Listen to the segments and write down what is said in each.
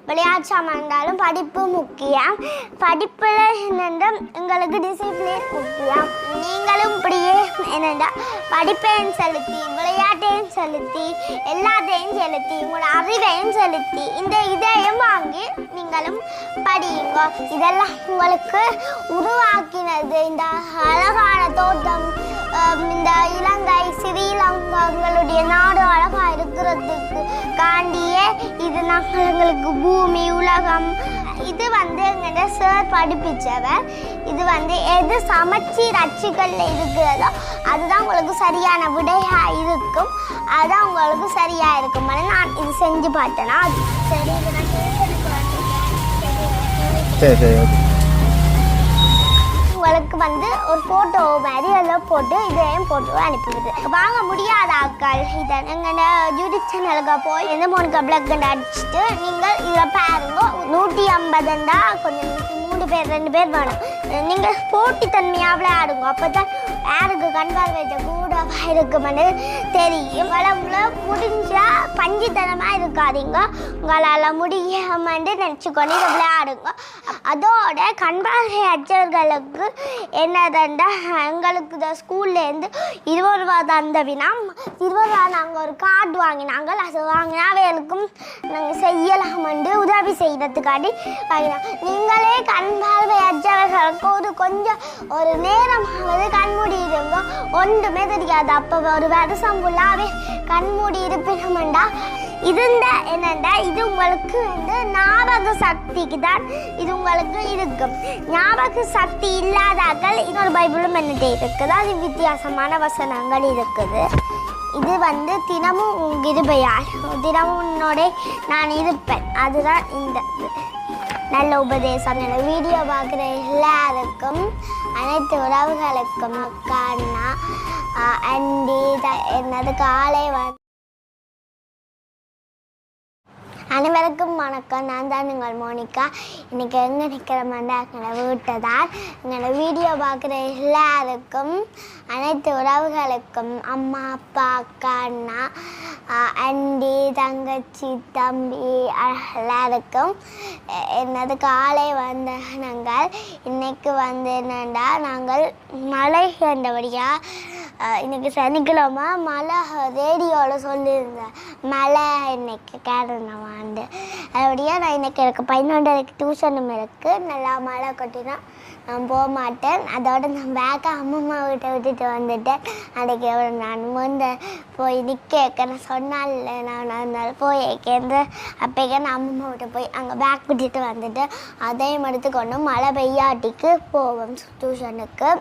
விளையாட்டு சாமான் இருந்தாலும் படிப்பு முக்கியம். படிப்பில் என்னென்னா எங்களுக்கு டிசிப்ளின் முக்கியம். நீங்களும் இப்படியே என்னென்னா படிப்பையும் செலுத்தி விளையாட்டையும் செலுத்தி எல்லாத்தையும் செலுத்தி உங்களோட அறிவையும் செலுத்தி இந்த இதையும் வாங்கி நீங்களும் படியுங்க. இதெல்லாம் உங்களுக்கு உருவாக்கினது இந்த அழகான தோட்டம், இந்த இலங்கை ஸ்ரீலங்காங்களுடைய நாடு அழகாக இருக்கிறதுக்கு காண்டியே இது நாங்கள் எங்களுக்கு பூமி உலகம். இது எங்கள்கிட்ட சார் படிப்பிச்சவர். இது எது சமச்சீர் அச்சுக்களில் இருக்கிறதோ அதுதான் உங்களுக்கு சரியான விடையாக இருக்கும். அதுதான் உங்களுக்கு சரியாக இருக்கும். நான் இது செஞ்சு பார்த்தேன்னா சரி. இது நான் சரி சரி ஓகே. உங்களுக்கு ஒரு ஃபோட்டோ மாதிரி எல்லாம் போட்டு இதையும் போட்டு அனுப்பிவிடு. வாங்க முடியாத ஆட்கள் இதை எங்கள் யூடியூப் சேனலுக்கு போய் எந்த 3 கப்ளக்கண்டு அடிச்சுட்டு நீங்கள் இதில் பாருங்க. 150 கொஞ்சம் 3 பேர் 2 பேர் வேணும். நீங்கள் போட்டித்தன்மையாக விளையாடுங்க. அப்போ தான் யாருக்கு கண் பார்வையிட்ட கூட இருக்குமென்னு தெரியும். உங்களை முடிஞ்சால் பஞ்சுத்தனமாக இருக்காதீங்க. உங்களால் முடியாமன்னு நினச்சிக்கொண்டு இதை விளையாடுங்க. அதோட கண் பார்வை அச்சவர்களுக்கு என்னதுண்டா எங்களுக்கு இந்த ஸ்கூல்லேருந்து 20 ரூபா தந்தவினா 20 ரூபா நாங்கள் ஒரு கார்டு வாங்கினாங்க. அது வாங்கினா அவைகளுக்கும் நாங்கள் செய்யலாமண்டு உதவி செய்கிறதுக்காண்டி வாங்கினாங்க. நீங்களே கண் பார்வை அச்சவர்களுக்கு கொஞ்சம் ஒரு நேரமாவது கண்மூடி இருங்க. ஒன்றுமே தெரியாது. அப்போ ஒரு வருஷம் ஃபுல்லாகவே கண்மூடி இருப்பினோம்டா இருந்தா என்னண்டா இது உங்களுக்கு ஞாபக சக்திக்கு தான் இது உங்களுக்கு இருக்கும். ஞாபக சக்தி இல்லாதாக்கள் இன்னொரு பைபிளும் என்னட்டே இருக்குது. அது வித்தியாசமான வசனங்கள் இருக்குது. இது தினமும் கிருபையால் தினமும் உன்னோட நான் இருப்பேன். அதுதான் இந்த நல்ல உபதேசம். வீடியோ பார்க்குற எல்லாருக்கும் அனைத்து உறவுகளுக்கும் அக்காண்ணா அண்டி என்னது காலை அனைவருக்கும் வணக்கம். நான் தான் உங்கள் மோனிகா. இன்றைக்கி எங்கே நிற்கிறோம்னா எங்களை வீட்டை தான். எங்களை வீடியோ பார்க்குற எல்லாருக்கும் அனைத்து உறவுகளுக்கும் அம்மா அப்பா அக்கா அண்ணா அண்டி தங்கச்சி தம்பி எல்லாருக்கும் என்னது காலை நாங்கள் இன்றைக்கு என்னென்னா நாங்கள் மழை கண்டபடியாக இன்றைக்கி சனிக்கிழமை மழை ரேடியோவில் சொல்லியிருந்தேன். மழை இன்னைக்கு கேரளமாண்டு அதோடைய நான் இன்றைக்கி எனக்கு 11:30 டியூஷனும் இருக்குது. நல்லா மழை கொட்டினா நான் போக மாட்டேன். அதோட நான் பேக்கை அம்மம்மா வீட்டை விட்டுட்டு வந்துட்டேன். அன்றைக்கி நான் போய் நிற்க நான் சொன்னால் நான் போய் கேந்து அப்போக்கே நான் அம்மம்மா வீட்டை போய் அங்கே பேக் விட்டுட்டு வந்துட்டேன். அதையும் எடுத்துக்கொண்டு மழை பெய்யாட்டிக்கு போவோம் டியூஷனுக்கு.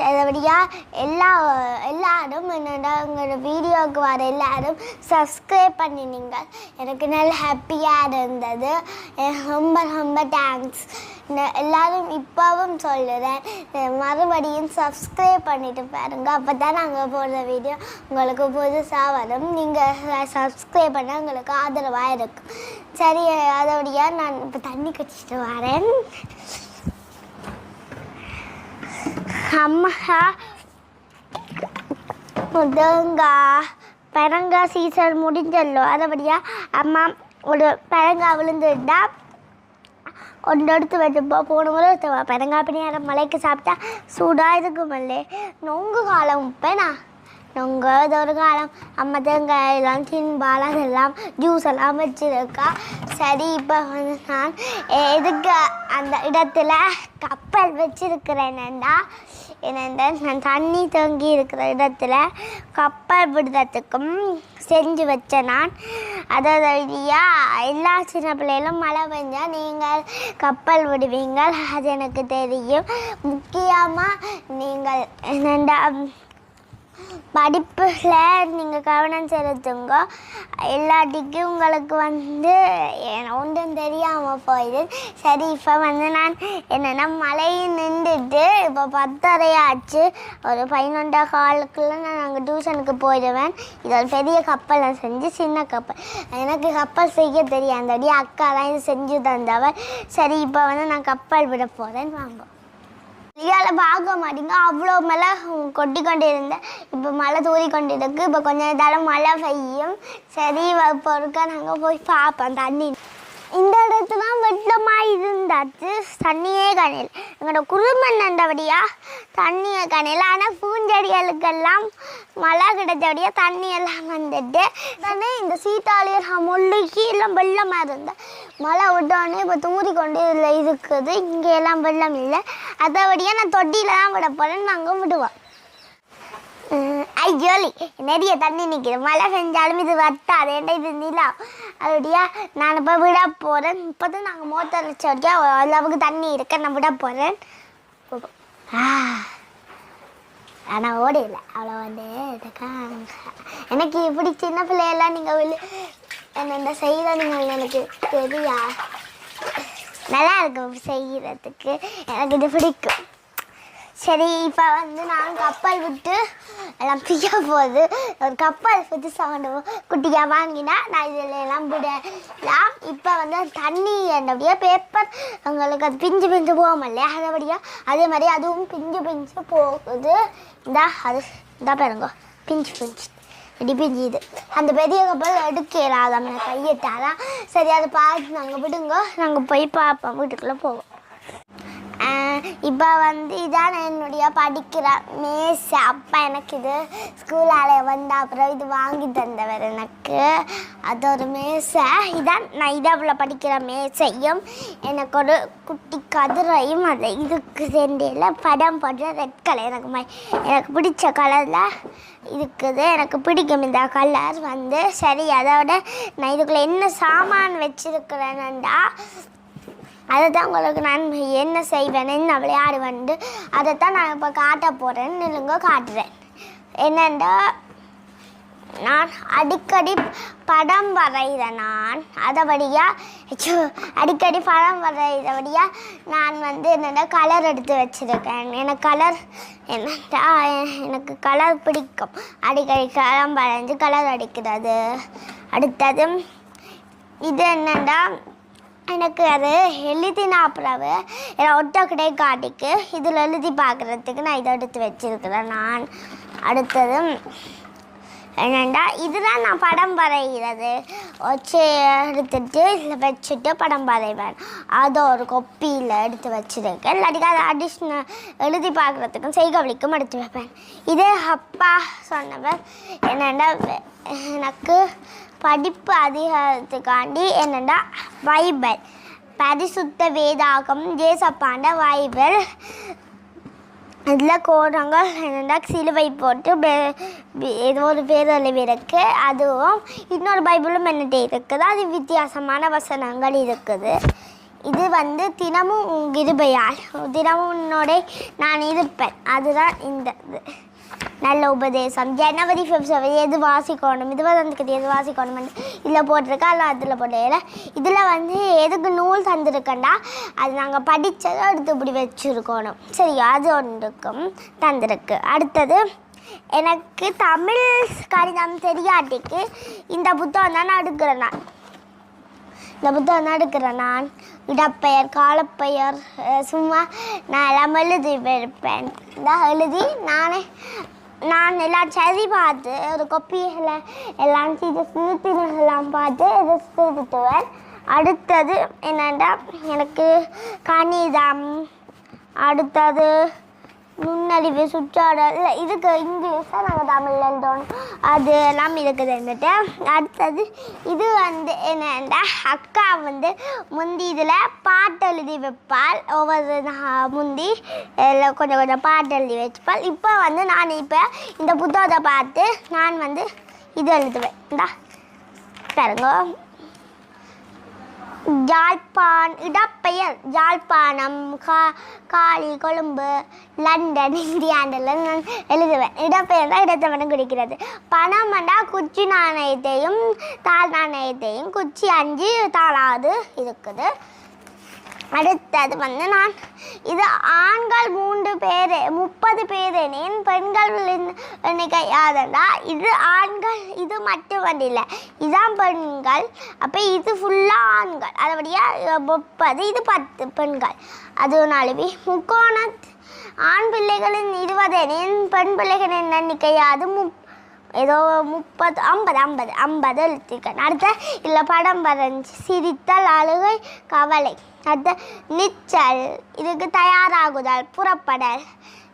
அதபடியாக எல்லாரும் என்னோட உங்களோட வீடியோவுக்கு வர எல்லாரும் சப்ஸ்கிரைப் பண்ணினீங்க. எனக்கு நல்ல ஹாப்பியாக இருந்தது. ரொம்ப ரொம்ப தேங்க்ஸ். எல்லோரும் இப்போவும் சொல்லுறேன், மறுபடியும் சப்ஸ்கிரைப் பண்ணிட்டு பாருங்க. அப்போ தான் நாங்கள் போடுற வீடியோ உங்களுக்கு புதுசாக வரும். நீங்கள் சப்ஸ்கிரைப் பண்ணால் உங்களுக்கு ஆதரவாக இருக்கும். சரி, அதோடைய நான் இப்போ தண்ணி கட்டிட்டு வரேன். அம்மா தேங்காய் பரங்காய் சீசன் முடிஞ்சல்லோ. அதபடியாக அம்மா ஒரு பரங்காய் விழுந்துட்டா ஒன்று எடுத்து வச்சுப்போ. போன முறை பரங்காய் பின்னாடி மலைக்கு சாப்பிட்டா சூடாக இருக்குமல்லே. நொங்கு காலம் இப்போண்ணா நொங்க இது ஒரு காலம். அம்மா தேங்காய் எல்லாம் தின்பால் அதெல்லாம் ஜூஸ் எல்லாம் வச்சுருக்கா. சரி, இப்போ நான் எதுக்கு அந்த இடத்துல கப்பல் வச்சுருக்கிறேன்னா என்னென்னா நான் தண்ணி தேங்கி இருக்கிற இடத்துல கப்பல் விடுறதுக்கும் செஞ்சு வச்சேன் நான். அதோடய எல்லா சின்ன பிள்ளைகளும் மழை பெஞ்சால் நீங்கள் கப்பல் விடுவீங்க, அது எனக்கு தெரியும். முக்கியமாக நீங்கள் என்னென்னா படிப்பில் நீங்கள் கவனம் செலுத்துங்க. எல்லாத்துக்கும் உங்களுக்கு ஒன்றும் தெரியாமல் போயிடுது. சரி, இப்போ நான் என்னென்னா மழையை நின்றுட்டு இப்போ 10:30 ஆச்சு. ஒரு 11:15 நான் அங்கே டியூஷனுக்கு போயிடுவேன். இது ஒரு பெரிய கப்பல் நான் செஞ்சு சின்ன கப்பல். எனக்கு கப்பல் செய்ய தெரியும். அந்த அக்கா தான் இது செஞ்சு தந்தவர். சரி, இப்போ நான் கப்பல் விட போகிறேன். வாங்க. இதால் பார்க்க மாட்டீங்க, அவ்வளோ மழை கொட்டி கொண்டு இருந்தேன். இப்போ மழை தூரி கொண்டு இருக்கு. இப்போ கொஞ்சம் நேரம் மழை பெய்யும். சரி, இப்போ இருக்க நாங்கள் போய் பார்ப்போம் தண்ணி. இந்த இடத்துல வெள்ளமாக இருந்தாச்சு, தண்ணியே கணையில். எங்களோட குருமன் அண்டபடியா தண்ணியை கணையில். ஆனால் பூஞ்செடிகளுக்கெல்லாம் மழை கிடைச்சபடியாக தண்ணியெல்லாம் வந்துட்டு தானே இந்த சீட்டாளியர் முள்ளுக்கு எல்லாம் வெள்ளமாக இருந்தேன். மழை விட்டோடனே இப்போ தூரி கொண்டு இதில் இருக்குது. இங்கே எல்லாம் வெள்ளம் இல்லை. அதபடியாக நான் தொட்டியில் தான் விட போகிறேன். நாங்கள் விடுவோம். ஐயோலி நிறைய தண்ணி நிற்கிது. மழை பெஞ்சாலும் இது வட்டாது. ஏன்டா இது நிலா. அப்படியா நான் இப்போ விட போகிறேன். இப்போ தான் நாங்கள் மோட்டர் வச்சோடியா அளவுக்கு தண்ணி இருக்க நான் விட போகிறேன். ஆனால் ஓடையில அவ்வளோ வந்து எனக்கு இப்படி சின்ன பிள்ளையெல்லாம் நீங்கள் என்ன செய்கிற நீங்கள் எனக்கு தெரியா. நல்லா இருக்கும் செய்கிறதுக்கு. எனக்கு இது பிடிக்கும். சரி, இப்போ வந்து நான் கப்பல் விட்டு எல்லாம் பிய்ய போகுது. ஒரு கப்பல் புதுசாக கொண்டு குட்டியாக வாங்கினா நான் இதில் எல்லாம் விடலாம். இப்போ வந்து தண்ணி என்னபடியாக பேப்பர் உங்களுக்கு அது பிஞ்சு பிஞ்சு போகும் இல்லையா, அதபடியாக அதே மாதிரி அதுவும் பிஞ்சு பிஞ்சு போகுது. இந்தா பாருங்க, பிஞ்சு இப்படி பிஞ்சுது. அந்த பெரிய கப்பல் எடுக்கலாம் நம்ம கையிட்டாதான். சரி, அதை பார்த்து நாங்கள் விடுங்க. நாங்கள் போய் பார்ப்போம், வீட்டுக்குள்ளே போவோம். இப்போ வந்து இதான் என்னுடைய படிக்கிற மேசை. அப்பா எனக்கு இது ஸ்கூலால் வந்த அப்புறம் இது வாங்கி தந்தவர் எனக்கு. அது ஒரு மேசை. இதான் நான் இதாவில் படிக்கிற மேசையும் எனக்கு ஒரு குட்டி கதிரையும் அதை இதுக்கு சென்றையில் படம் போடுற ரெட் கலர் எனக்கு பிடிச்ச கலரில் இருக்குது. எனக்கு பிடிக்கும் இந்த கலர் வந்து. சரி, அதோட நான் இதுக்குள்ளே என்ன சாமான் வச்சுருக்கிறேன்டா அதை தான் உங்களுக்கு நான் என்ன செய்வேன், என்ன விளையாடுவேன்ட்டு அதைத்தான் நான் இப்போ காட்ட போகிறேன். இல்லைங்க காட்டுறேன். என்னென்னா நான் அடிக்கடி படம் வரைகிறேன். நான் அடிக்கடி படம் வரைகிறபடியாக நான் வந்து என்னென்னா கலர் எடுத்து வச்சுருக்கேன். எனக்கு கலர் பிடிக்கும். அடிக்கடி படம் வரைஞ்சி கலர் அடிக்கிறது. அடுத்தது இது என்னென்னா எனக்கு அது எழுதினா அப்புறம் ஒட்ட கிடை காட்டிக்கு இதில் எழுதி பார்க்குறதுக்கு நான் இதை எடுத்து வச்சுருக்கிறேன் நான். அடுத்தது என்னென்னா இதுதான் நான் படம் வரைகிறது. வச்சு எடுத்துட்டு இதில் வச்சுட்டு படம் வரைவேன். அதை ஒரு கொப்பியில் எடுத்து வச்சுருக்கேன். இல்லாட்டிக்கு அதை அடிஷ்னல் எழுதி பார்க்குறதுக்கும் செய்கவழிக்கும் எடுத்து வைப்பேன். இதே அப்பா சொன்னவர் என்னென்னா எனக்கு படிப்பு அதிகாரத்துக்காண்டி என்னென்னா பைபிள், பரிசுத்த வேதாகம், ஜேசப்பாண்ட பைபிள், இதில் கோரங்கள் என்னென்னா சிலுவை போட்டு ஏதோ ஒரு பேரழிவு இருக்குது. அதுவும் இன்னொரு பைபிளும் என்னட்டு இருக்குது. அது வித்தியாசமான வசனங்கள் இருக்குது. இது வந்து தினமும் கிருபையால் தினமும் உன்னோட நான் இருப்பேன். அதுதான் இந்த நல்ல உபதேசம். ஜனவரி, பிப்ரவரி எது வாசிக்கணும், இது வந்து எது வாசிக்கணும் இதில் போட்டிருக்கா. இல்லை அதில் போடல. இதில் வந்து எதுக்கு நூல் தந்திருக்கண்டா அது நாங்கள் படித்ததை எடுத்து இப்படி வச்சுருக்கணும். சரியா, அது ஒன்றுக்கும் தந்திருக்கு. அடுத்தது எனக்கு தமிழ் கணிதம் தெரியாட்டிக்கு இந்த புத்தகம் தான் எடுக்கிறேன் நான். இடப்பெயர், காலப்பெயர், சும்மா நான் எல்லாம் எழுதி வைப்பேன். எழுதி நான் எல்லாம் சரி பார்த்து ஒரு கொப்பிகளை எல்லாம் சீர்திருத்தெல்லாம் பார்த்து இதை சீர்திருத்துவேன். அடுத்தது என்னென்னா எனக்கு கணிதம், அடுத்தது நுண்ணறிவு, சுற்றாடல், இதுக்கு இங்கிலீஷாக நாங்கள் தமிழில் எழுதணும். அது எல்லாம் இருக்குது இருந்துட்டு. அடுத்தது இது வந்து என்னென்னா அக்கா வந்து முந்தி இதில் பாட்டு எழுதி வைப்பாள். ஒவ்வொரு முந்தி கொஞ்சம் பாட்டு எழுதி வச்சுப்பாள். இப்போ வந்து நான் இந்த புத்தகத்தை பார்த்து நான் வந்து இது எழுதுவேன். பாருங்க, இடப்பெயர் யாழ்ப்பாணம், காலி, கொழும்பு, லண்டன், இந்தியாண்டெல்லாம் நான் எழுதுவேன். இடப்பெயர் தான் இடத்தை மட்டும் குறிக்கிறது. பணம் வந்தா குச்சி நாணயத்தையும் தாள் நாணயத்தையும் குச்சி 5 தாளாவது இருக்குது. அடுத்தது வந்து நான் இது ஆண்கள் 3 பேர் 30 பேரேனேன், பெண்கள் எண்ணிக்கை யாதண்டா இது ஆண்கள். இது மட்டும் வந்து இல்லை, இதுதான் பெண்கள். அப்போ இது ஃபுல்லாக ஆண்கள். அதபடியாக 30, இது 10 பெண்கள். அது 4 முக்கோண ஆண் பிள்ளைகளின் 20 எனின், பெண் பிள்ளைகளின் எண்ணிக்கை அது ஏதோ 30 50 எழுத்துக்கள். அடுத்த இல்லை படம் வரைஞ்சி சிரித்தல் அழுகை கவலை. அடுத்த நிச்சல் இதுக்கு தயாராகுதல் புறப்படல்.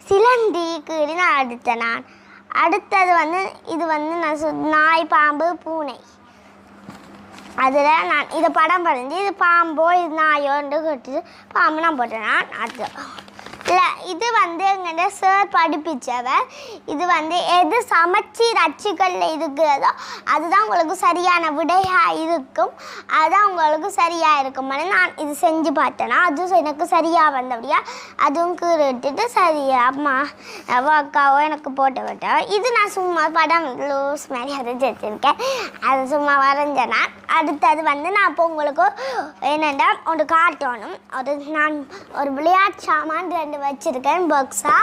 சிலந்தி கீழே நான் அடுத்த நான் அடுத்தது வந்து இது வந்து நான் நாய் பாம்பு பூனை. அதில் நான் இதை படம் வரைஞ்சி இது பாம்போ இது நாயோன்னு கேட்டு பாம்பு நான் போட்டேன். நான் அது இல்லை இது வந்து எங்கிட்ட சார் படிப்பிச்சவர். இது வந்து எது சமச்சீர் அச்சுக்களில் இருக்கிறதோ அதுதான் உங்களுக்கு சரியான விடையாக இருக்கும். அதுதான் உங்களுக்கு சரியாக இருக்கும். நான் இது செஞ்சு பார்த்தேன்னா அதுவும் எனக்கு சரியாக வந்தபடியா அதுவும் கீறிட்டுட்டு சரியா அம்மா அக்காவோ எனக்கு போட்டு விட்டேன். இது நான் சும்மா படம் லூஸ் மாதிரி வரைஞ்சி வச்சுருக்கேன். அது சும்மா வரைஞ்சேன்னா அடுத்தது வந்து நான் இப்போ உங்களுக்கு என்னென்னா ஒன்று காட்டணும். நான் ஒரு விளையாட்டு சாமான் 2 வச்சிருக்கேன் பாக்ஸா.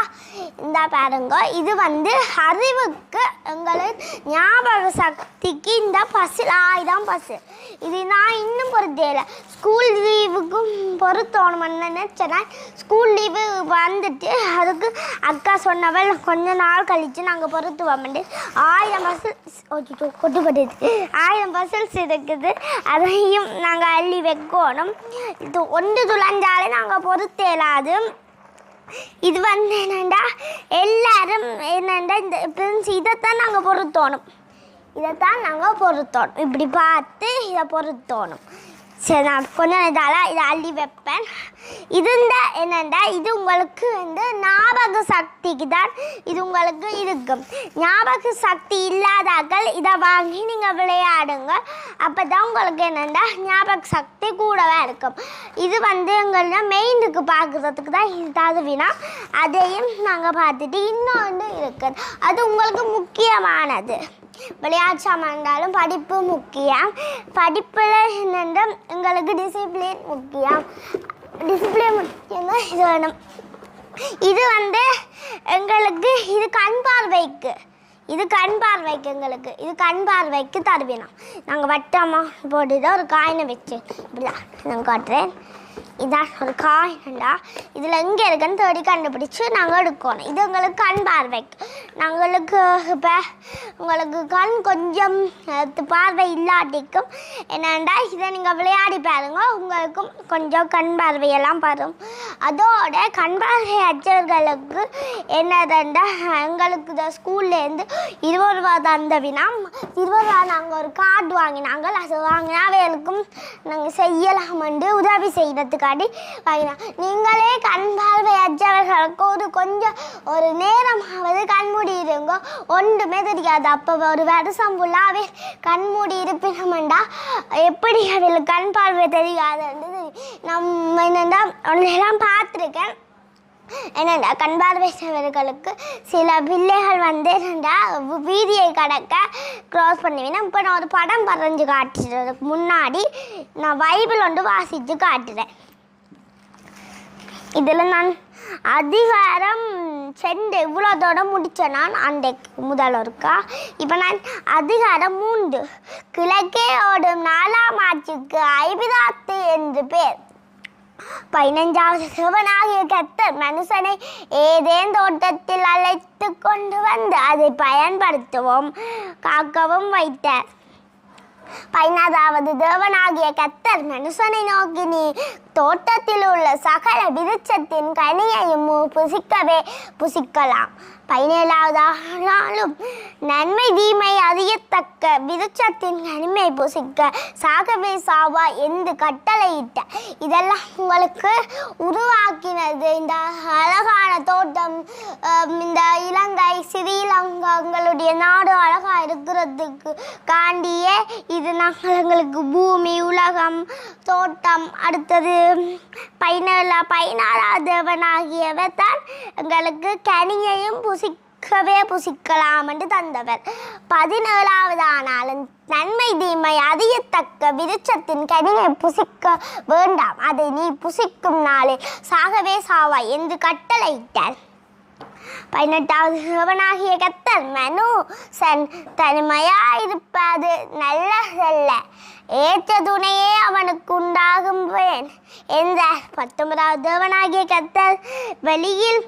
இந்த பாருங்க இது வந்து அறிவுக்கு எங்களுக்கு ஞாபக சக்திக்கு இந்த பசில் 1000 பசு. இது நான் இன்னும் பொறுத்தேல ஸ்கூல் லீவுக்கும் பொறுத்தோணும்னு நினச்சேன்னா ஸ்கூல் லீவு வந்துட்டு அதுக்கு அக்கா சொன்னவள் கொஞ்ச நாள் கழித்து நாங்கள் பொறுத்துவோம்ட்டு 1000 பசில் கொட்டுப்பட்டு 1000 பசில்ஸ் இருக்குது. அதையும் நாங்கள் அள்ளி வைக்கணும். இது ஒன்று துளைஞ்சாலே நாங்கள் பொறுத்தேலாது. இது வந்து என்னண்டா எல்லாரும் என்னண்டா இந்த இதைத்தான் நாங்கள் பொறுத்தோணும். இப்படி பார்த்து இதை பொறுத்தோணும். சரி நான் கொஞ்சம் இதை அள்ளி வைப்பேன். இது இந்த என்னண்டா இது உங்களுக்கு வந்து ஞாபக சக்திக்கு தான் இது உங்களுக்கு இருக்கும். ஞாபக சக்தி இல்லாதாக்கள் இதை வாங்கி நீங்கள் விளையாடுங்க. அப்போ தான் உங்களுக்கு என்னண்டா ஞாபக சக்தி கூடவே இருக்கும். இது வந்து எங்கள மெயினுக்கு பார்க்குறதுக்கு தான் இது தகுவினா அதையும் நாங்கள் பார்த்துட்டு இன்னொன்று இருக்குது. அது உங்களுக்கு முக்கியமானது. விளையாட்டு சாமான்டாலும் படிப்பு முக்கியம். படிப்பில் என்னென்னா எங்களுக்கு டிசிப்ளின் முக்கியம். டிசிப்ளின் முக்கியம்தான் இது வேணும். இது வந்து எங்களுக்கு இது கண் பார்வைக்கு எங்களுக்கு இது கண் பார்வைக்கு தருவினோம். நாங்கள் வட்டமாக போட்டுட்டு ஒரு காயினை வச்சு இப்படிதான் நான் காட்டுறேன். இதான் ஒரு காயின்டா. இதில் எங்கே இருக்குன்னு தேடி கண்டுபிடிச்சி நாங்கள் எடுக்கணும். இது உங்களுக்கு கண் பார்வைக்கு. நாங்களுக்கு இப்போ உங்களுக்கு கண் கொஞ்சம் பார்வை இல்லாட்டிக்கும் என்னண்டா இதை நீங்கள் விளையாடி பாருங்க. உங்களுக்கும் கொஞ்சம் கண் பார்வையெல்லாம் வரும். அதோட கண் பார்வை அச்சவர்களுக்கு என்னதுண்டா எங்களுக்கு இந்த ஸ்கூல்லேருந்து 20 ரூபா தந்தவினா 20 ரூபா நாங்கள் ஒரு கார்டு வாங்கினாங்க. அது வாங்கினா அவைகளுக்கும் நாங்கள் செய்யலாமண்டு உதவி செய்கிறதுக்காண்டி வாங்கினா. நீங்களே கண் பார்வை அச்சவர்களுக்கு கொஞ்சம் ஒரு நேரமாவது கண்மூடி இருங்க. ஒன்றுமே தெரியாது. அப்போ ஒரு வருஷம் ஃபுல்லாகவே கண்மூடி இருப்பினோம்டா எப்படி அவங்களுக்கு கண் பார்வை தெரியாதுன்றது நம்ம என்னென்னா ஒன்றெல்லாம் பார்த்துருக்கேன். என்னென்னா கண் பார்வையற்றவர்களுக்கு சில பிள்ளைகள் வந்து என்னென்னா வீதியை கடக்க க்ராஸ் பண்ணுவேன். இப்போ நான் ஒரு படம் வரைஞ்சி காட்டுறதுக்கு முன்னாடி நான் பைபிள் ஒன்று வாசித்து காட்டுறேன். இதில் நான் அதிகாரம் 2 இவ்வளோதோட முடித்தேன். நான் அன்றைக்கு முதல் இருக்கா. இப்போ நான் அதிகாரம் 3 கிழக்கே ஓடும் 4ஆம் ஆட்சிக்கு ஐபிதாத்து என்று பேர். 15வது சிவனாகிய கர்த்தர் மனுஷனை ஏதேன் தோட்டத்தில் அழைத்து கொண்டு வந்து அதை பயன்படுத்தவும் காக்கவும் வைத்தார். 15வது தேவனாகிய கர்த்தர் மனுஷனை நோக்கி நீ தோட்டத்தில் உள்ள சகல விருட்சத்தின் கனியையும் புசிக்கலாம். 17வது நாளும் நன்மை தீமை அறியத்தக்க விருட்சத்தின் கனிமை புசிக்க சாகவே சாவா என்று கட்டளையிட்ட. இதெல்லாம் உங்களுக்கு உருவாக்கினது இந்த அழகான தோட்டம். இந்த இலங்கை ஸ்ரீலங்காங்களுடைய நாடு அழகாக இருக்கிறதுக்கு காண்டியே இது நாங்கள் எங்களுக்கு பூமி உலகம் தோட்டம். அடுத்தது 16வது தேவனாகியவர் தான் எங்களுக்கு கனியையும் புசிக்கலாம் என்று தந்தவர். 17வது ஆனாலும் நன்மை தீமை அறியத்தக்க விருட்சத்தின் கனியை புசிக்க வேண்டாம், அதை நீ புசிக்கும் நாளே சாகவே சாவாய் என்று கட்டளையிட்டார். 18வது தேவனாகிய கர்த்தர் மனுஷன் தனிமையாயிருப்பது நல்லதல்ல, ஏற்ற துணையே அவனுக்கு உண்டாகும்பேன் என்றார். 19வது தேவனாகிய கர்த்தர் வெளியில்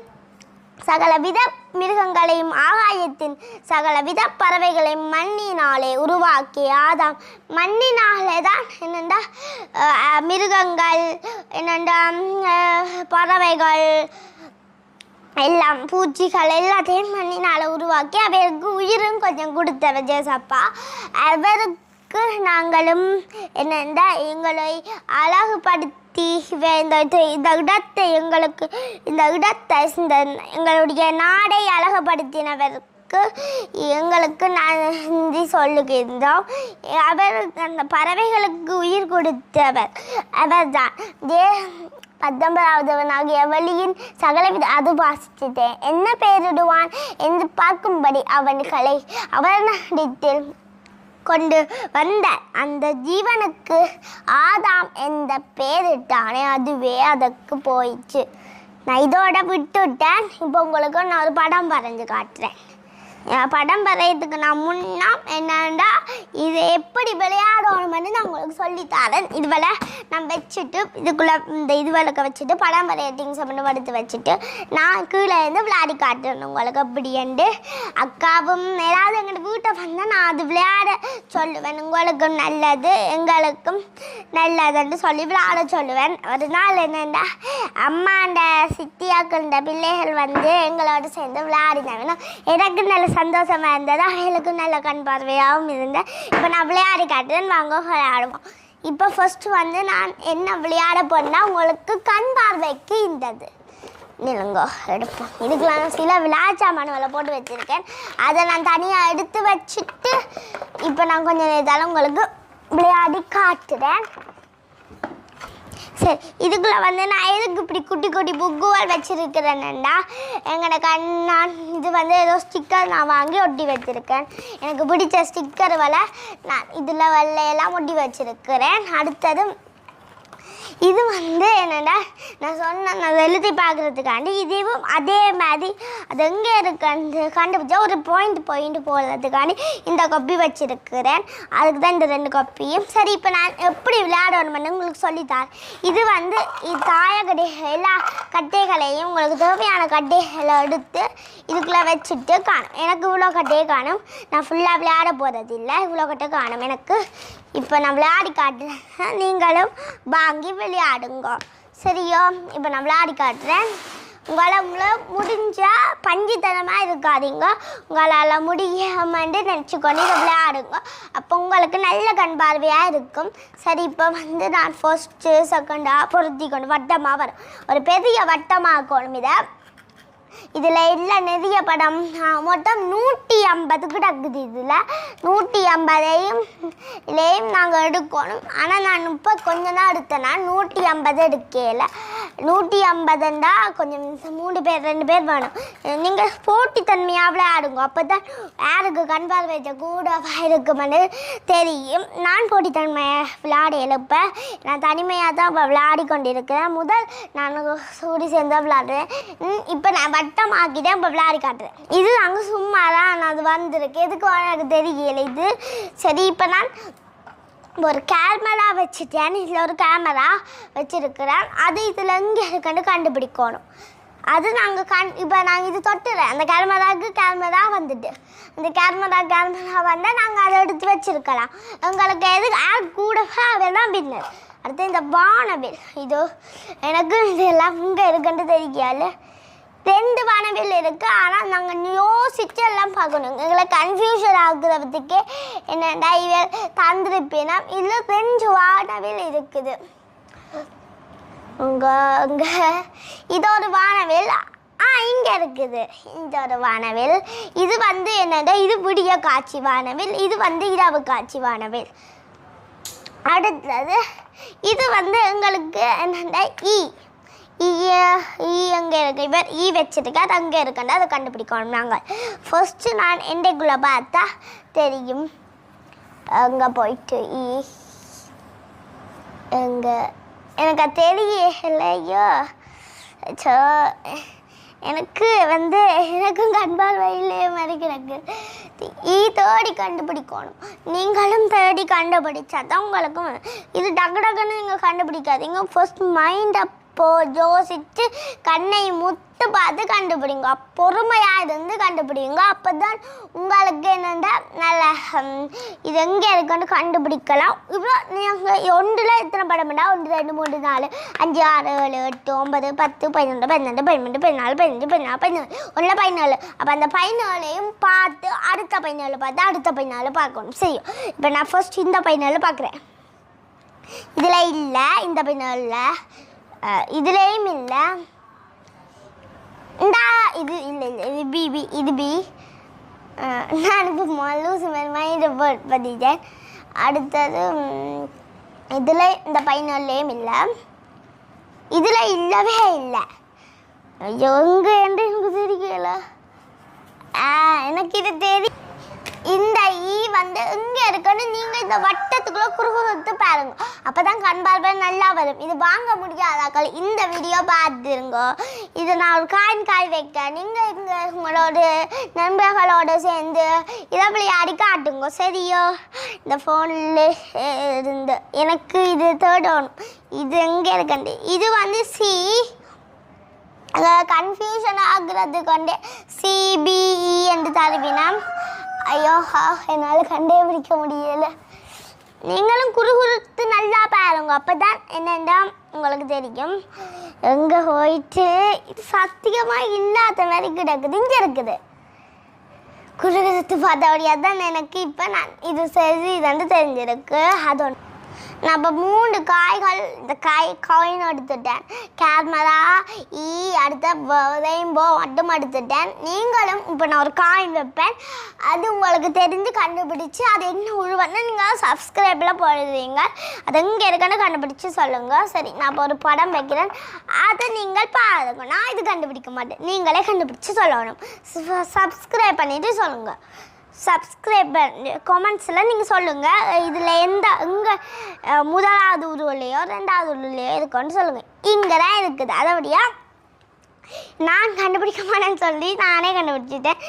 சகலவித மிருகங்களையும் ஆகாயத்தின் சகலவித பறவைகளையும் மண்ணினாலே உருவாக்கிய ஆதாம் மண்ணினாலே தான் என்னென்னா மிருகங்கள் என்னென்னா பறவைகள் எல்லாம் பூச்சிகள் எல்லாத்தையும் மண்ணினால் உருவாக்கி அவருக்கு உயிரும் கொஞ்சம் கொடுத்தவர் ஜேசப்பா. அவருக்கு நாங்களும் என்னென்னா எங்களை அழகுபடுத்தி இந்த இடத்தை எங்களுடைய நாடை அழகுபடுத்தினவருக்கு எங்களுக்கு நன்றி சொல்லுகின்றோம். அவர் அந்த பறவைகளுக்கு உயிர் கொடுத்தவர் அவர்தான். 19ஆவதவனாகிய வழியின் சகலவித அது வாசித்தேன் என்ன பெயரிடுவான் என்று பார்க்கும்படி அவர்களை அவரிடத்தில் கொண்டு வந்த அந்த ஜீவனுக்கு ஆதாம் எந்த பெயரிட்டானே அதுவே அதற்கு போயிடுச்சு. நான் இதோட விட்டுவிட்டேன். இப்போ உங்களுக்கு நான் ஒரு படம் வரைஞ்சி காட்டுறேன். படம் வரைகிறதுக்கு நான் முன்னா என்னண்டா இது எப்படி விளையாடணும்னு நான் உங்களுக்கு சொல்லித்தரேன். இதுவரை நான் வச்சுட்டு இதுக்குள்ளே இந்த இதுவளுக்க வச்சுட்டு படம் வரைய திங்ஸ் மட்டும் எடுத்து வச்சுட்டு நான் கீழே இருந்து விளையாடி காட்டுறேன் உங்களுக்கு. அப்படின்ட்டு அக்காவும் ஏதாவது எங்கள் வீட்டை வந்தால் நான் அது விளையாட சொல்லுவேன். உங்களுக்கும் நல்லது எங்களுக்கும் நல்லதுன்னு சொல்லி விளையாட சொல்லுவேன். ஒரு நாள் என்னென்னா அம்மாண்ட சித்தியாக்கள பிள்ளைகள் வந்து எங்களோட சேர்ந்து விளையாடினாங்கன்னா எனக்கு நல்ல சந்தோஷமாக இருந்தது. அவங்களுக்கு நல்ல கண் பார்வையாகவும் இருந்தேன். இப்போ நான் விளையாடி காட்டுறேன், வாங்க விளையாடுவோம். இப்போ ஃபஸ்ட்டு வந்து நான் என்ன விளையாட போனால் உங்களுக்கு கண் பார்வைக்கு இருந்தது நிலங்கோ எடுப்போம். இதுக்கெலாம் நான் சில விளையாச்சாமானுகளை போட்டு வச்சுருக்கேன். அதை நான் தனியாக எடுத்து வச்சுட்டு இப்போ நான் கொஞ்சம் நேரத்தால் உங்களுக்கு விளையாடி காட்டுறேன். சரி, இதுக்குள்ளே வந்து நான் எதுக்கு இப்படி குட்டி குட்டி புக்குவால் வச்சுருக்கிறேன்னா எங்களோட நான் இது வந்து ஏதோ ஸ்டிக்கர் நான் வாங்கி ஒட்டி வச்சுருக்கேன். எனக்கு பிடிச்ச ஸ்டிக்கர் நான் இதில் வெள்ளையெல்லாம் ஒட்டி வச்சுருக்கிறேன். அடுத்தது இது வந்து என்னென்னா நான் சொன்னேன் நான் எழுதி பார்க்குறதுக்காண்டி இதுவும் அதே மாதிரி அது எங்கே இருக்குன்னு கண்டுபிடிச்சா ஒரு பாயிண்ட் போடுறதுக்காண்டி இந்த கப்பி வச்சுருக்கிறேன். அதுக்கு தான் இந்த 2 கப்பியும். சரி, இப்போ நான் எப்படி விளையாடணும்னு உங்களுக்கு சொல்லித்தரேன். இது வந்து தாயக்கடை எல்லா கட்டைகளையும் உங்களுக்கு தேவையான கட்டைகளை எடுத்து இதுக்குள்ளே வச்சுட்டு காணும். எனக்கு இவ்வளோ கட்டையே காணும். நான் ஃபுல்லாக விளையாட போகிறது இல்லை, இவ்வளோ கட்டை காணும் எனக்கு. இப்போ நான் விளையாடி காட்டுறேன், நீங்களும் வாங்கி விளையாடுங்க. சரியோ? இப்போ நான் விளையாடி காட்டுறேன். உங்களை முடிஞ்சால் பஞ்சுத்தனமாக இருக்காதீங்க. உங்களால் முடியாமட்டு நினச்சிக்கொண்டு இதை விளையாடுங்க. அப்போ உங்களுக்கு நல்ல கண் பார்வையாக இருக்கும். சரி, இப்போ வந்து நான் ஃபர்ஸ்ட்டு செகண்டாக பொருத்திக்கணும். வட்டமாக வரும், ஒரு பெரிய வட்டமாக இருக்கணும். இதில் இல்லை நிறைய படம் மொத்தம் 150 கிடக்குது. இதில் 150ஐயும் நாங்கள் எடுக்கணும். ஆனால் நான் இப்போ கொஞ்சம் தான் எடுத்தேன்னா 150 எடுக்கல. 150ண்டா கொஞ்சம் 3 பேர் 2 பேர் வேணும். நீங்கள் போட்டித்தன்மையாக விளையாடுங்க. அப்போ தான் யாருக்கு கண் பார்வை கூடவாக இருக்குமென்னு தெரியும். நான் போட்டித்தன்மையை விளையாட எழுப்பேன். நான் தனிமையாக தான் இப்போ விளையாடி கொண்டிருக்கிறேன். முதல் நான் சூடி சேர்ந்து விளையாடுறேன். இப்போ நான் வட்டமாக்கிட்டே இப்போ விளையாடி காட்டுறேன். இது அங்கே சும்மா தான் அது வந்திருக்கு, எதுக்கு எனக்கு தெரியல இது. சரி, இப்போ நான் ஒரு கேமரா வச்சுட்டேன். இதில் ஒரு கேமரா வச்சுருக்கிறேன். அது இதில் எங்கே இருக்குன்னு கண்டுபிடிக்கணும். அது நாங்கள் இப்போ நாங்கள் இது தொட்டுறேன். அந்த கேமரா வந்துட்டு அந்த கேமரா வந்தால் நாங்கள் அதை எடுத்து வச்சுருக்கலாம். எங்களுக்கு எதுக்கு கூடவே அவெல்லாம் பின்னர். அடுத்து இந்த வானவில், இது எனக்கு இதெல்லாம் இங்கே இருக்குன்னு தெரியல. 2 வானவில் இருக்குது. ஆனால் நாங்கள் யோசித்து எல்லாம் பார்க்கணும். எங்களை கன்ஃபியூஷன் ஆகுறதுக்கே என்னடா இவர் தந்திருப்பேனா. இதில் 2 வானவில் இருக்குது. இங்கே இது ஒரு வானவில், இங்கே இருக்குது இந்த ஒரு வானவில். இது வந்து என்னடா இது விடிய காட்சி வானவில், இது வந்து இரவு காட்சி வானவில். அடுத்தது இது வந்து எங்களுக்கு என்னடா அங்கே இருக்கு. இவர் வச்சுருக்கு, அது அங்கே இருக்குன்னா அதை கண்டுபிடிக்கணும். நாங்கள் ஃபர்ஸ்ட்டு நான் எண்டைக்குள்ளே பார்த்தா தெரியும். அங்கே போயிட்டு எங்கே எனக்கு தெரியலையோ. ஸோ எனக்கு வந்து எனக்கும் கண்பால் வயலே மாதிரி கிடக்கு. தேடி கண்டுபிடிக்கணும். நீங்களும் தேடி கண்டுபிடிச்சா தான் உங்களுக்கும் இது டக்கு டக்குன்னு நீங்கள் கண்டுபிடிக்காதீங்க. ஃபர்ஸ்ட் மைண்டை யோசித்து கண்ணை முத்து பார்த்து கண்டுபிடிங்க. பொறுமையாக இருந்து கண்டுபிடிங்க. அப்போ தான் உங்களுக்கு என்னென்னா நல்ல இது எங்கே இருக்குன்னு கண்டுபிடிக்கலாம். இப்போ நீங்கள் ஒன்றில் எத்தனை படம் பண்ணால் 1 2 3 4 5 6 7 8 9 10 11 12 13 14 15 16 17 14 அப்போ அந்த 14ஐயும் பார்த்து அடுத்த 14 பார்த்து அடுத்த 14 பார்க்கணும். சரி, இப்போ நான் ஃபர்ஸ்ட் இந்த 14 பார்க்குறேன். இதில் இல்லை, இந்த 14 இதுலேயும் இல்லை, இந்த இது இல்லை இல்லை இது பிபி இது பி. நான் இப்போ லூசு மாதிரி மைண்டு பதிட்டேன். அடுத்தது இதில் இந்த 14லேயும் இல்லை, இதில் இல்லவே இல்லை. ஐயோ எங்கே என்று எனக்கு தெரியல. எனக்கு இது தெரியும். இந்த வந்து எங்கே இருக்குன்னு நீங்கள் இந்த வட்டத்துக்குள்ளே குறுகுறுத்து பாருங்க. அப்போ தான் கண் பார்வை நல்லா வரும். இது வாங்க முடியாதாக்கள் இந்த வீடியோ பார்த்துருங்க. இது நான் ஒரு காய் வைக்க நீங்கள் இங்கே உங்களோட நண்பர்களோடு சேர்ந்து இதை விளையாடி காட்டுங்க. சரியோ? இந்த ஃபோனில் இருந்து எனக்கு இது தேடணும். இது எங்கே இருக்குண்டு இது வந்து சி கன்ஃபியூஷன் ஆகுறது கொண்டு சிபிஇ என்று தருவினா. ஐயோ என்னால் கண்டே பிடிக்க முடியலை. நீங்களும் குறுகுறுத்து நல்லா பாருங்க. அப்போ தான் என்னென்னா உங்களுக்கு தெரியும். எங்கே போயிட்டு இது சத்தியமாக இல்லாத மாதிரி கிடக்குது. இங்கே இருக்குது குறுகுறுத்து பார்த்தபடியாக தான் எனக்கு இப்போ நான் இது சரி வந்து தெரிஞ்சிருக்கு. அது நான் இப்போ 3 காய்கள் இந்த காயின் எடுத்துட்டேன். கேமரா அடுத்த ரெயின்போ மட்டும் எடுத்துட்டேன். நீங்களும் இப்போ நான் ஒரு காயின் வைப்பேன். அது உங்களுக்கு தெரிஞ்சு கண்டுபிடிச்சி அது என்ன உழுவன்னு நீங்கள் சப்ஸ்கிரைபில் போடுவீங்க. அது எங்கே இருக்குன்னு கண்டுபிடிச்சி சொல்லுங்கள். சரி, நான் இப்போ ஒரு படம் வைக்கிறேன். அதை நீங்கள் பாருங்க. நான் இது கண்டுபிடிக்க மாட்டேன், நீங்களே கண்டுபிடிச்சி சொல்லணும். சப்ஸ்கிரைப் பண்ணிவிட்டு சொல்லுங்கள். சப்ஸ்கிரைப் கமெண்ட்ஸில் நீங்கள் சொல்லுங்கள். இதில் இங்கே முதலாவது உருவிலையோ 2வது உருவிலையோ இருக்குன்னு சொல்லுங்கள். இங்கே தான் இருக்குது. அதோடைய நான் கண்டுபிடிக்க மாட்டேன்னு சொல்லி நானே கண்டுபிடிச்சிட்டேன்.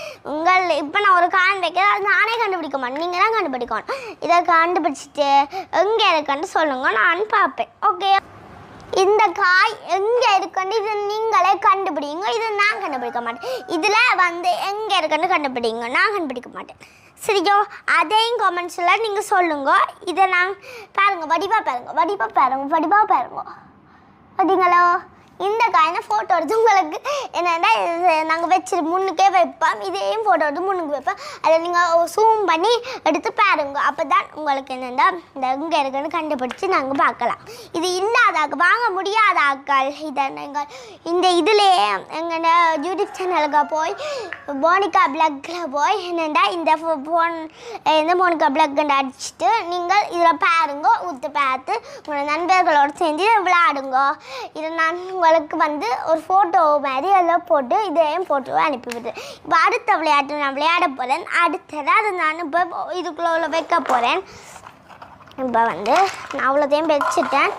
இப்போ நான் ஒரு காயின் வைக்கிறேன். அது நானே கண்டுபிடிக்க மாட்டேன், நீங்கள் தான் கண்டுபிடிக்கணும். இதை கண்டுபிடிச்சிட்டு எங்கே இருக்குன்னு சொல்லுங்கள், நான் பார்ப்பேன். ஓகே, இந்த காய் எங்கே இருக்குன்னு இது நீங்களே கண்டுபிடிங்க. இது நான் கண்டுபிடிக்க மாட்டேன். இதில் வந்து எங்கே இருக்குன்னு கண்டுபிடிங்க, நான் கண்டுபிடிக்க மாட்டேன். சரியோ? அதையும் கமெண்ட்ஸில் நீங்கள் சொல்லுங்க. இதை நான் பாருங்கள், வடிவாக பாருங்க. பார்த்தீங்களோ? இந்த காயினை ஃபோட்டோ எடுத்து உங்களுக்கு என்னென்னா நாங்கள் வச்சு முன்னுக்கே வைப்போம். இதையும் ஃபோட்டோ எடுத்து முன்னுக்கு வைப்போம். அதை நீங்கள் ஜூம் பண்ணி எடுத்து பாருங்க. அப்போ தான் உங்களுக்கு என்னென்னா இந்த எங்கே இருக்குன்னு கண்டுபிடிச்சி நாங்கள் பார்க்கலாம். இது இல்லாதாக்கள் வாங்க முடியாதாக்கள் இதை நீங்கள் இந்த இதுலேயே எங்கன்னா யூடியூப் சேனலுக்கு போய் மோனிகா பிளாகில் போய் என்னென்னா இந்த மோனிகா பிளாக் அடிச்சுட்டு நீங்கள் இதில் பாருங்க. ஊற்று பார்த்து உங்களோட நண்பர்களோடு சேர்ந்து விளையாடுங்க. இதை நான் உங்களுக்கு வந்து ஒரு ஃபோட்டோ மாதிரி எல்லாம் போட்டு இதையும் ஃபோட்டோவை அனுப்பிவிடுது. இப்போ அடுத்த விளையாட்டு நான் விளையாட போகிறேன். அடுத்தது அது நான் இப்போ இதுக்குள்ள வைக்க போகிறேன். இப்போ வந்து நான் அவ்வளோத்தையும் வச்சுட்டேன்.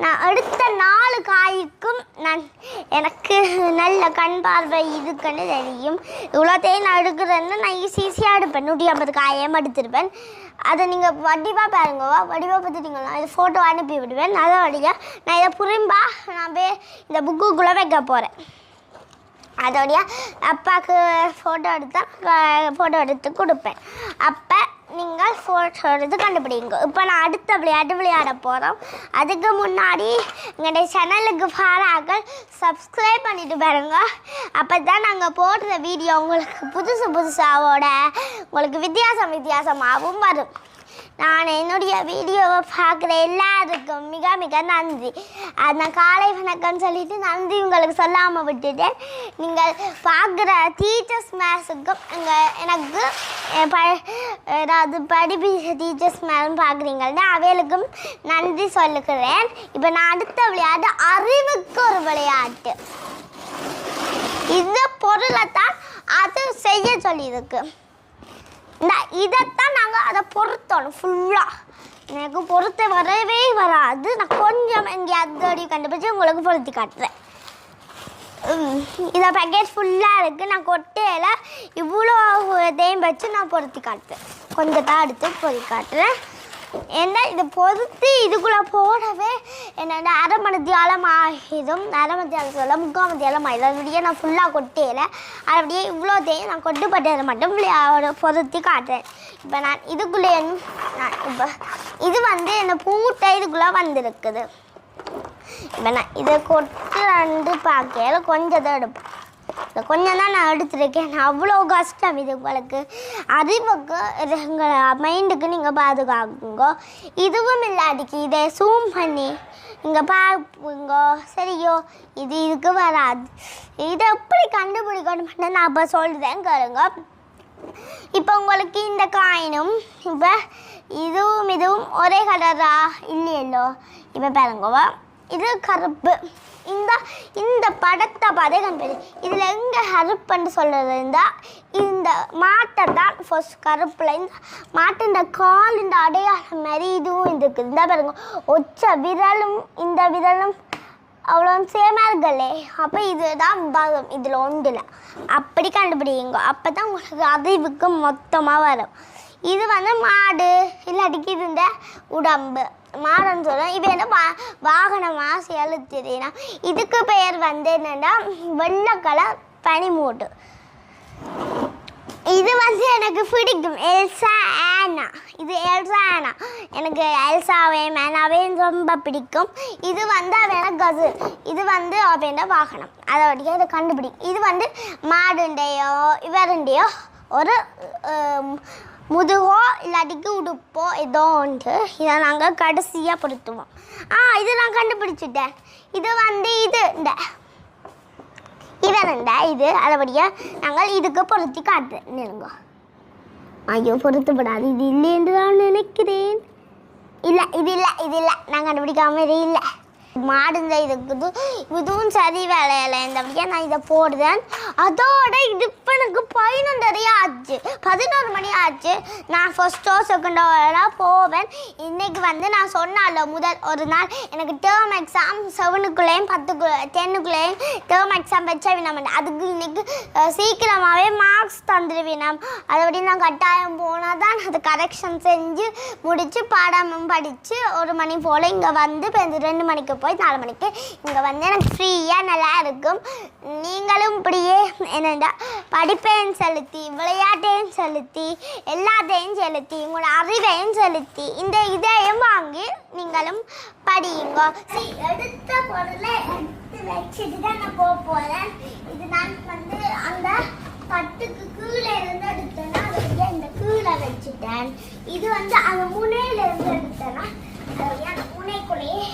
நான் அடுத்த 4 காய்க்கும் எனக்கு நல்ல கண் பார்வை இதுக்குன்னு தெரியும். இவ்வளோத்தையும் நான் எடுக்கிறேன்னு நான் ஈஸியாக எடுப்பேன். 150 காயம் எடுத்துருப்பேன். அதை நீங்கள் வடிவாக பாருங்கவா, வடிவாக பார்த்துட்டிங்களா இது ஃபோட்டோ அனுப்பி விடுவேன். நல்ல வழியாக நான் இதை புரிம்பா நான் போய் இந்த புக்குக்குள்ளே வைக்க போகிறேன். அதோடைய அப்பாவுக்கு ஃபோட்டோ எடுத்து கொடுப்பேன். அப்போ நீங்கள் ஃபோட்டோ எடுத்து கண்டுபிடிங்க. இப்போ நான் அடுத்த விளையாட போகிறோம். அதுக்கு முன்னாடி எங்களுடைய சேனலுக்கு பாராக்கள் சப்ஸ்கிரைப் பண்ணிட்டு பாருங்க. அப்போ தான் நாங்கள் போடுற வீடியோ உங்களுக்கு புதுசாவோட உங்களுக்கு வித்தியாசமாகவும் வரும். நான் என்னுடைய வீடியோவை பார்க்குற எல்லாருக்கும் மிக மிக நன்றி. நான் காலை வணக்கம்னு சொல்லிட்டு நன்றி உங்களுக்கு சொல்லாமல் விட்டுட்டேன். நீங்கள் பார்க்குற டீச்சர்ஸ் மேக்ஸுக்கும் எனக்கு ஏதாவது படிப்பு டீச்சர்ஸ் மேலும் பார்க்குறீங்கன்னா அவைகளுக்கும் நன்றி சொல்லுகிறேன். இப்போ நான் அடுத்த விளையாட்டு அறிவுக்கு ஒரு விளையாட்டு. இந்த பொருளை தான் அது செய்ய சொல்லியிருக்கு. இதைத்தான் நாங்கள் அதை பொருத்தணும் ஃபுல்லாக. எனக்கு பொருத்த வரவே வராது. நான் கொஞ்சம் எங்கேயாவது கண்டுபிடிச்சி உங்களுக்கு பொருத்தி காட்டுறேன். இந்த பேக்கெட் ஃபுல்லாக இருக்குது. நான் கொட்டையில் இவ்வளோ இதையும் வச்சு நான் பொருத்தி காட்டுறேன். கொஞ்சம் தான் எடுத்து பொருத்தி காட்டுறேன். ஏன்னா இதை பொறுத்து இதுக்குள்ளே போடவே என்னோட அரை மணித்தியாலம் ஆகிடும். அரை மணித்தியாலம் சொல்ல 3/4 மணித்தியாலம் ஆகிடும். அப்படியே நான் ஃபுல்லாக கொட்டையில் அப்படியே இவ்வளோத்தையும் நான் கொட்டுப்பட்டதை மட்டும் பொறுத்து காட்டுறேன். இப்போ நான் இதுக்குள்ளே இப்போ இது வந்து என்ன பூட்டை இதுக்குள்ளே வந்திருக்குது. இப்போ நான் இதை கொட்டு பார்க்கல கொஞ்சம் தான் எடுப்பேன். இந்த கொஞ்சம் தான் நான் எடுத்துருக்கேன். அவ்வளோ கஷ்டம் இது உங்களுக்கு. அறிவுக்கு எங்கள் மைண்டுக்கு நீங்கள் பாதுகாக்குங்க. இதுவும் இல்லாட்டிக்கு இதை ஜூம் பண்ணி நீங்கள் பார்ப்பீங்க. சரியோ, இதுக்கு வராது. இதை எப்படி கண்டுபிடிக்கணும்னு நான் இப்போ சொல்லுறேன் கேளுங்க. இப்போ உங்களுக்கு இந்த காயினும் இப்போ இதுவும் ஒரே கலரா இல்லையல்லோ. இப்போ பாருங்க, இது கருப்பு. இந்த படத்தை பார்த்தே கண்டுபிடி. இதில் எங்கே கருப்புன்னு சொல்கிறது இருந்தால் இந்த மாட்டை தான் ஃபர்ஸ்ட் கருப்பில். இந்த மாட்டு இந்த கால் இந்த அடையாளம் மாதிரி இதுவும் இருக்குது. இந்த பாருங்க, ஒச்ச விரலும் இந்த விரலும் அவ்வளோ சேமாக இருக்கலே. அப்போ இதுதான் பாகம், இதில் ஒன்றில் அப்படி கண்டுபிடிங்க. அப்போ தான் உங்களுக்கு அறிவுக்கு மொத்தமாக வரும். இது வந்து மாடு இல்லாட்டிக்கு இது இந்த உடம்பு மாடுன்னு சொல்கிறோம். இது என்ன வாகனமாக செலுத்துறீங்கன்னா இதுக்கு பெயர் வந்து என்னென்னா வெள்ளை கலர் பனிமூட்டு. இது வந்து எனக்கு பிடிக்கும். எல்சா ஆனா, இது எல்சா ஆனா. எனக்கு எல்சாவையும் ஆனாவையும் ரொம்ப பிடிக்கும். இது வந்து அவன் கசல். இது வந்து அவன் வாகனம். அதோடைய இதை கண்டுபிடிக்கும். இது வந்து மாடுண்டையோ இவருண்டையோ ஒரு முதுகோ இல்லாட்டிக்கு உடுப்போ ஏதோ ஒன்று. இதை நாங்கள் கடைசியாக பொருத்துவோம். இது நான் கண்டுபிடிச்சிட்டேன். இது வந்து இது இந்த இவருண்டா இது. அதபடியாக நாங்கள் இதுக்கு பொருத்தி காட்டுறேன். ஐயோ, பொருத்தப்படாது. இது இல்லை என்று நான் நினைக்கிறேன். இல்லை, இது இல்லை நான் கண்டுபிடிக்காம இல்லை. மாடுங்க இதுக்குது. இதுவும் சரி வேலையில இந்த நான் இதை போடுறேன். அதோட இது இப்போ எனக்கு 11:30 ஆச்சு, 11 மணி ஆச்சு. நான் ஃபர்ஸ்ட்டோ செகண்டோ போவேன். இன்றைக்கி வந்து நான் சொன்னால முதல் ஒரு நாள் எனக்கு டேர்ம் எக்ஸாம் 7க்குள்ளேயும் 10க்குள்ளேயும் டேர்ம் எக்ஸாம் வச்சா வினாம. அதுக்கு இன்றைக்கி சீக்கிரமாகவே மார்க்ஸ் தந்துடுவினாம். அதோட நான் கட்டாயம் போனால் தான் அது கரெக்ஷன் செஞ்சு முடித்து பாடமும் படித்து 1 மணி போல் இங்கே வந்து இப்போ 2 மணிக்கு போய் 4 மணிக்கு இங்கே வந்து எனக்கு ஃப்ரீயாக நல்லா இருக்கும். நீங்களும் இப்படியே என்னென்னா படிப்பையும் செலுத்தி விளையாட்டையும் செலுத்தி எல்லாத்தையும் செலுத்தி உங்களோட அறிவையும் செலுத்தி இந்த இதையும் வாங்கி நீங்களும் படியுங்க. எடுத்த பொருளை எடுத்து வச்சுட்டு தான் நான் போக போகிறேன். இது நான் வந்து அந்த பட்டுக்கு கீழே இருந்து எடுத்தேன்னா அதோடைய இந்த கீழே வச்சுட்டேன். இது வந்து அந்த முனையிலிருந்து எடுத்தேன்னா அதோடைய அந்த முனைக்குள்ளேயே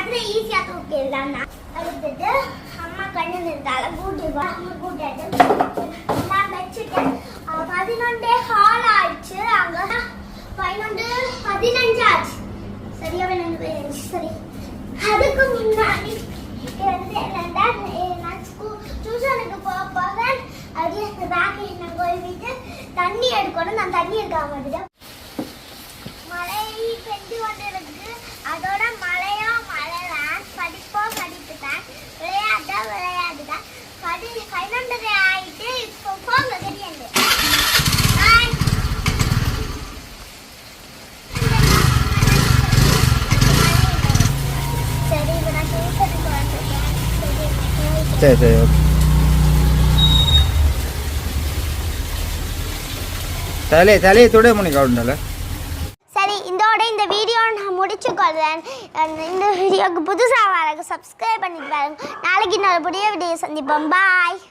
அதுக்கு ஈஸியாக தூக்கிடலாம். அடுத்துட்டு அம்மா கண்ணு நிறுத்தால கூட்டிவா. அம்மா கூட்டிட்டு நான் வச்சுட்டேன். 11 ஹால் ஆயிடுச்சு. அங்கே 11 15 ஆச்சு. சரியா 15 சரி. அதுக்கு முன்னாடி வந்து என்னென்னா நான் டியூஷனுக்கு போவேன். அப்படியே அந்த பேக்கை நான் போய்விட்டு தண்ணி எடுக்கணும். நான் தண்ணி எடுக்க மாட்டேன். மழை பெஞ்சு கொண்டு இருக்கு. அதோட மழையோ மழைதான், படிப்போ படிப்பு தான், விளையாட்டோ விளையாட்டு தான். 11:30 ஆகிட்டு இப்போ போங்க தெரியாது. சரி, இப்போ நான் டியூஷனுக்கு வந்துட்டேன். சரி ஓகே. தலையை தொட முடியும் உண்டல. சரி, இதோட இந்த வீடியோ நான் முடிச்சுக்கொள்றேன். இந்த வீடியோக்கு புதுசாக வரக்கு சப்ஸ்கிரைப் பண்ணிட்டு பாருங்க. நாளைக்கு இன்னொரு புதிய வீடியோ சந்திப்போம். பாய்.